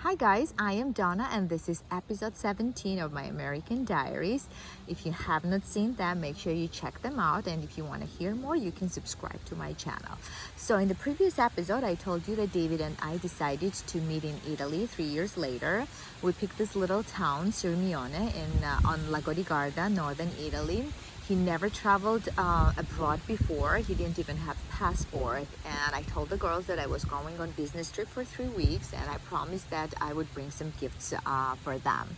Hi guys, I am Donna and this is episode 17 of my American Diaries. If you have not seen them, make sure you check them out, and if you want to hear more, you can subscribe to my channel. So in the previous episode, I told you that David and I decided to meet in Italy 3 years later. We picked this little town, Sirmione, on Lago di Garda, northern Italy. He never traveled abroad before. He didn't even have passport, and I told the girls that I was going on business trip for 3 weeks, and I promised that I would bring some gifts for them.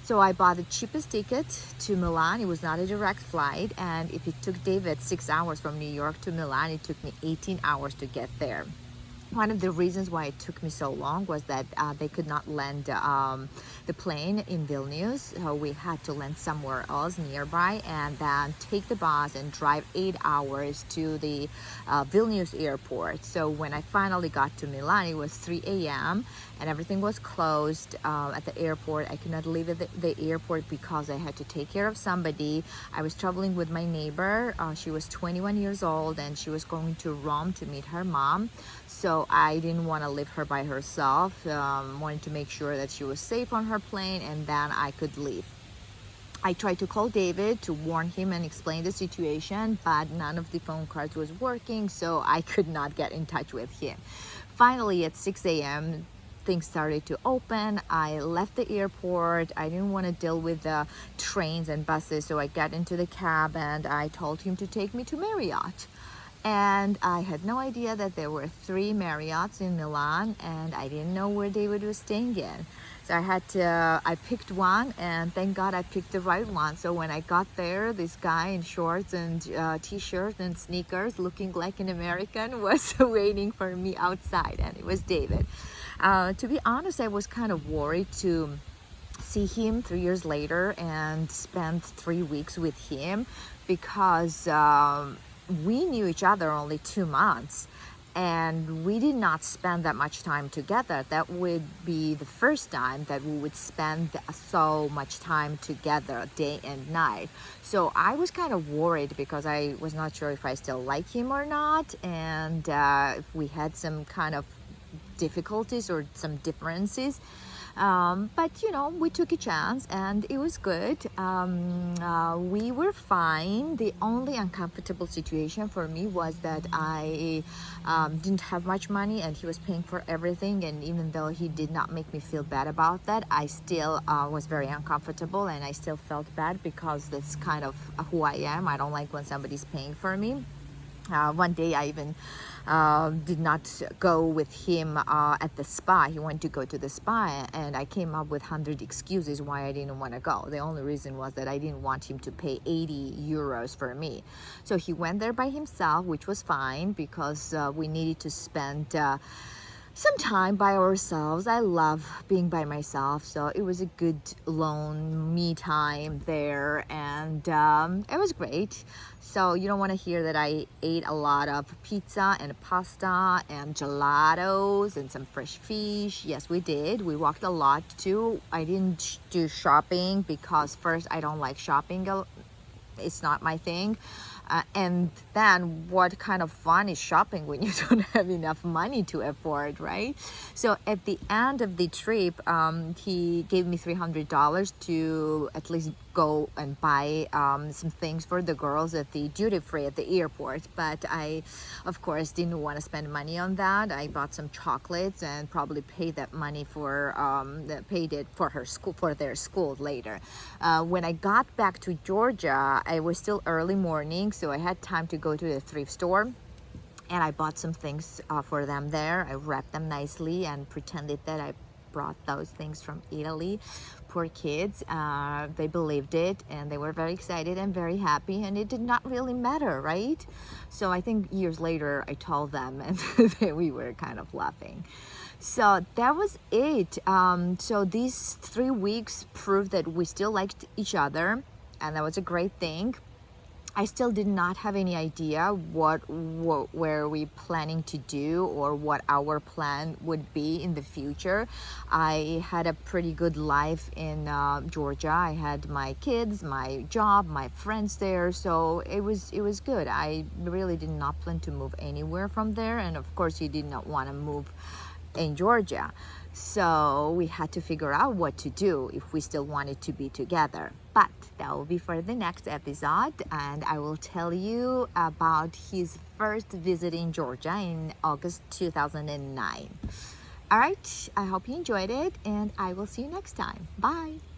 So I bought the cheapest ticket to Milan. It was not a direct flight, and if it took David 6 hours from New York to Milan, it took me 18 hours to get there. One of the reasons why it took me so long was that they could not land the plane in Vilnius, so we had to land somewhere else nearby and then take the bus and drive 8 hours to the Vilnius airport. So when I finally got to Milan, it was 3 a.m. and everything was closed at the airport. I could not leave the airport because I had to take care of somebody. I was traveling with my neighbor. She was 21 years old and she was going to Rome to meet her mom. So I didn't want to leave her by herself. Wanted to make sure that she was safe on her plane, and then I could leave. I tried to call David to warn him and explain the situation, but none of the phone cards was working, so I could not get in touch with him. Finally, at 6 a.m., things started to open. I left the airport. I didn't want to deal with the trains and buses, so I got into the cab and I told him to take me to Marriott. And I had no idea that there were 3 Marriotts in Milan, and I didn't know where David was staying in. So I picked one, and thank God I picked the right one. So when I got there, this guy in shorts and t-shirt and sneakers looking like an American was waiting for me outside, and it was David. To be honest, I was kind of worried to see him 3 years later and spend 3 weeks with him because we knew each other only 2 months and we did not spend that much time together. That would be the first time that we would spend so much time together, day and night. So I was kind of worried because I was not sure if I still like him or not, and if we had some kind of difficulties or some differences. But we took a chance and it was good. We were fine. The only uncomfortable situation for me was that I didn't have much money and he was paying for everything, and even though he did not make me feel bad about that, I still was very uncomfortable and I still felt bad because that's kind of who I am. I don't like when somebody's paying for me. One day I even did not go with him at the spa. He wanted to go to the spa, and I came up with 100 excuses why I didn't want to go. The only reason was that I didn't want him to pay 80 euros for me. So he went there by himself, which was fine because we needed to spend some time by ourselves. I love being by myself, so it was a good lone me time there, and it was great. So you don't want to hear that I ate a lot of pizza and pasta and gelatos and some fresh fish. Yes, we did. We walked a lot too. I didn't do shopping because first, I don't like shopping. It's not my thing. And then what kind of fun is shopping when you don't have enough money to afford, right? So at the end of the trip, he gave me $300 to at least go and buy some things for the girls at the duty free at the airport. But I, of course, didn't want to spend money on that. I bought some chocolates and probably paid that money paid it for her school, for their school later. When I got back to Georgia, it was still early morning, so I had time to go to the thrift store. And I bought some things for them there. I wrapped them nicely and pretended that I brought those things from Italy. Poor kids, they believed it and they were very excited and very happy, and it did not really matter, right? So I think years later I told them and we were kind of laughing. So that was it. So these 3 weeks proved that we still liked each other, and that was a great thing. I still did not have any idea what were we planning to do or what our plan would be in the future. I had a pretty good life in Georgia. I had my kids, my job, my friends there, so it was good. I really did not plan to move anywhere from there, and of course, he did not want to move in Georgia. So we had to figure out what to do if we still wanted to be together. But that will be for the next episode, and I will tell you about his first visit in Georgia in August 2009. All right, I hope you enjoyed it, and I will see you next time. Bye.